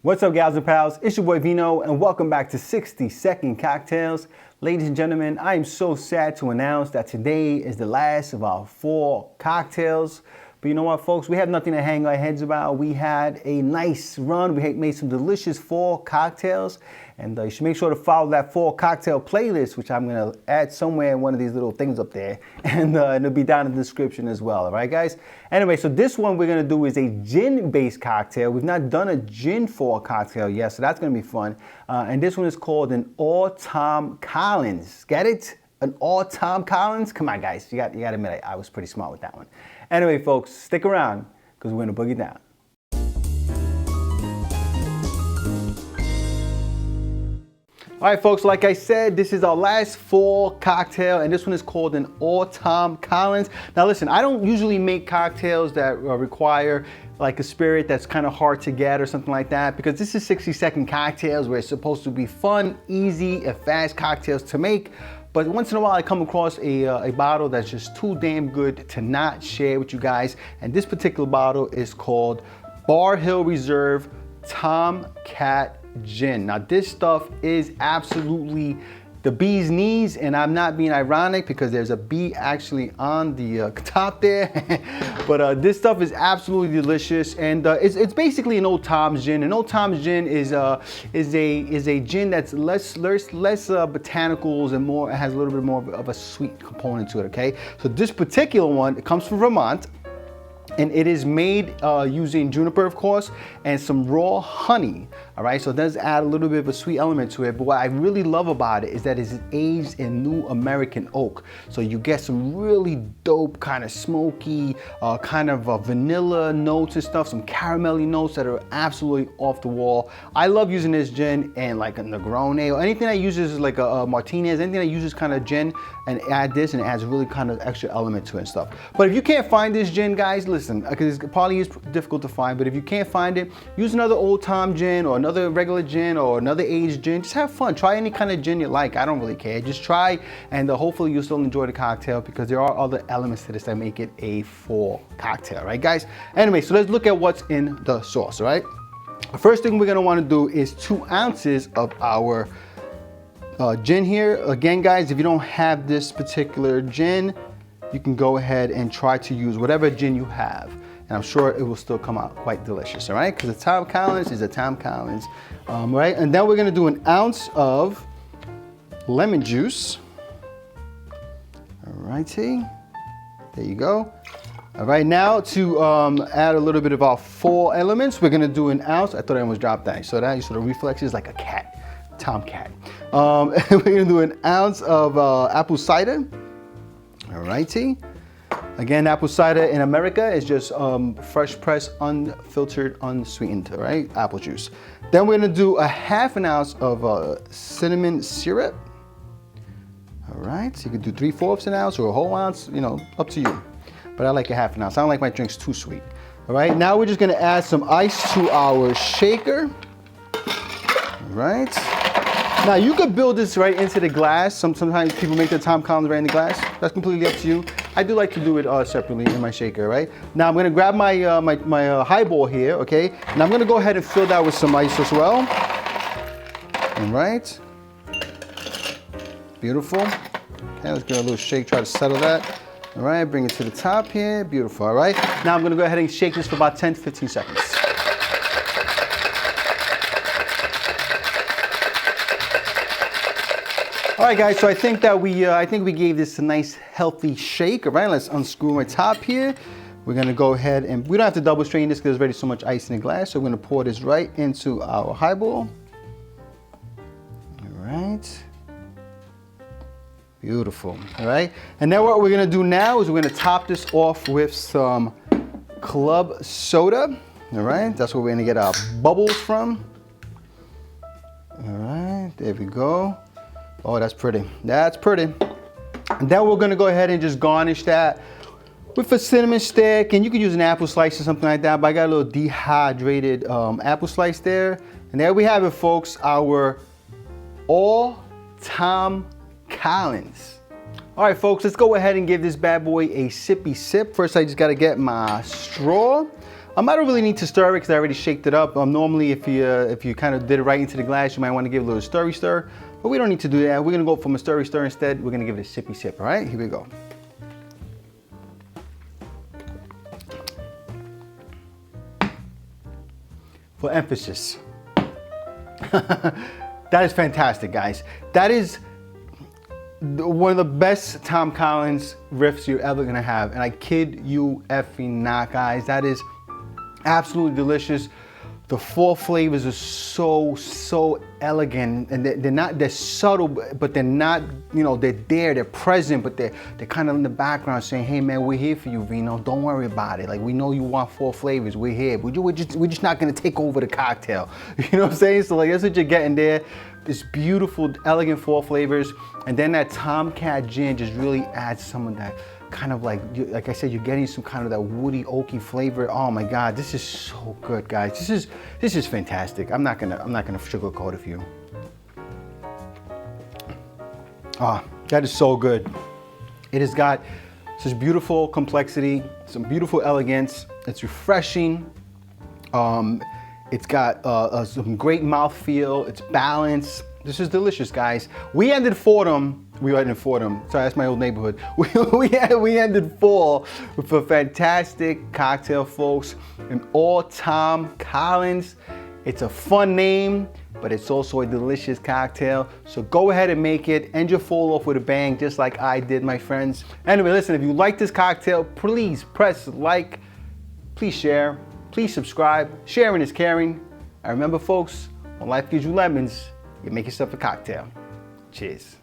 What's up, gals and pals? It's your boy Vino, and welcome back to 60-Second Cocktails. Ladies and gentlemen, I am so sad to announce that today is the last of our 4 cocktails. But you know what, folks? We have nothing to hang our heads about. We had a nice run. We made some delicious 4 cocktails. And you should make sure to follow that 4 cocktail playlist, which I'm going to add somewhere in one of these little things up there. And it'll be down in the description as well. All right, guys? Anyway, so this one we're going to do is a gin-based cocktail. We've not done a gin for a cocktail yet, so that's going to be fun. And this one is called an All-Tom Collins. Get it? An All-Tom Collins? Come on, guys. You got to admit it. I was pretty smart with that one. Anyway, folks, stick around because we're going to boogie down. All right, folks, like I said, this is our last 4 cocktail, and this one is called an All-Tom Collins. Now, listen, I don't usually make cocktails that require like a spirit that's kind of hard to get or something like that, because this is 60-second cocktails where it's supposed to be fun, easy, and fast cocktails to make. But once in a while, I come across a bottle that's just too damn good to not share with you guys. And this particular bottle is called Bar Hill Reserve Tomcat Gin. Now, this stuff is absolutely the bee's knees, and I'm not being ironic because there's a bee actually on the top there. But this stuff is absolutely delicious, and it's basically an Old Tom's gin. An Old Tom's gin is a gin that's less botanicals and more, it has a little bit more of a sweet component to it. Okay, so this particular one, it comes from Vermont. And it is made using juniper, of course, and some raw honey. All right, so it does add a little bit of a sweet element to it. But what I really love about it is that it's aged in new American oak. So you get some really dope, kind of smoky, kind of vanilla notes and stuff, some caramelly notes that are absolutely off the wall. I love using this gin and like a Negroni or anything that uses like a Martinez, anything that uses kind of gin, and add this, and it adds really kind of extra element to it and stuff. But if you can't find this gin, guys, listen, because it probably is difficult to find, but if you can't find it, use another Old Tom gin or another regular gin or another aged gin. Just have fun. Try any kind of gin you like. I don't really care. Just try, and hopefully you'll still enjoy the cocktail, because there are other elements to this that make it a full cocktail, right, guys? Anyway, so let's look at what's in the sauce, all right? The first thing we're going to want to do is 2 ounces of our gin here. Again, guys, if you don't have this particular gin, you can go ahead and try to use whatever gin you have, and I'm sure it will still come out quite delicious, all right? Because the Tom Collins is a Tom Collins, right? And then we're gonna do an ounce of lemon juice. All righty, there you go. All right, now to add a little bit of our 4 elements, we're gonna do an ounce. I thought I almost dropped that. So that you sort of reflexes like a cat, tomcat. We're gonna do an ounce of apple cider. All righty. Again, apple cider in America is just fresh pressed, unfiltered, unsweetened, all right? Apple juice. Then we're gonna do a ½ an ounce of cinnamon syrup. All right, so you can do 3/4 an ounce or a whole ounce, you know, up to you. But I like a ½ an ounce. I don't like my drinks too sweet. All right, now we're just gonna add some ice to our shaker. All right. Now you could build this right into the glass. Sometimes people make their Tom Collins right in the glass. That's completely up to you. I do like to do it separately in my shaker, right? Now I'm gonna grab my my highball here, okay? And I'm gonna go ahead and fill that with some ice as well. All right. Beautiful. Okay, let's give it a little shake, try to settle that. All right, bring it to the top here. Beautiful, all right? Now I'm gonna go ahead and shake this for about 10 to 15 seconds. All right, guys, so I think that we gave this a nice healthy shake. All right, let's unscrew my top here. We're gonna go ahead, and we don't have to double strain this because there's already so much ice in the glass. So we're gonna pour this right into our highball. All right. Beautiful, all right? And then what we're gonna do now is we're gonna top this off with some club soda. All right, that's where we're gonna get our bubbles from. All right, there we go. Oh, that's pretty. That's pretty. And then we're gonna go ahead and just garnish that with a cinnamon stick, and you could use an apple slice or something like that, but I got a little dehydrated apple slice there. And there we have it, folks, our All-Tom Collins. All right, folks, let's go ahead and give this bad boy a sippy sip. First, I just gotta get my straw. I don't really need to stir it because I already shaked it up. Normally, if you kind of did it right into the glass, you might want to give it a little stirry stir, but we don't need to do that. We're gonna go from a stirry stir instead. We're gonna give it a sippy sip. All right, here we go. For emphasis. That is fantastic, guys. That is one of the best Tom Collins riffs you're ever gonna have. And I kid you effing not, guys. That is absolutely delicious. The 4 flavors are so elegant, and they're subtle, but they're not, you know, they're there, they're present, but they're kind of in the background saying, hey man, we're here for you, Vino. Don't worry about it. Like, we know you want 4 flavors. We're here. We're just not gonna take over the cocktail. You know what I'm saying? So like, that's what you're getting there. This beautiful, elegant 4 flavors, and then that Tomcat gin just really adds some of that kind of like I said, you're getting some kind of that woody, oaky flavor. Oh my God, this is so good, guys. This is fantastic. I'm not gonna sugarcoat it for you. Ah, that is so good. It has got such beautiful complexity, some beautiful elegance. It's refreshing. It's got some great mouthfeel. It's balanced. This is delicious, guys. We ended Fordham. We ended Fordham. Sorry, that's my old neighborhood. We ended fall with a fantastic cocktail, folks. An all Tom Collins. It's a fun name, but it's also a delicious cocktail. So go ahead and make it. End your fall off with a bang, just like I did, my friends. Anyway, listen, if you like this cocktail, please press like, please share, please subscribe. Sharing is caring. And remember, folks, when life gives you lemons, you make yourself a cocktail. Cheers.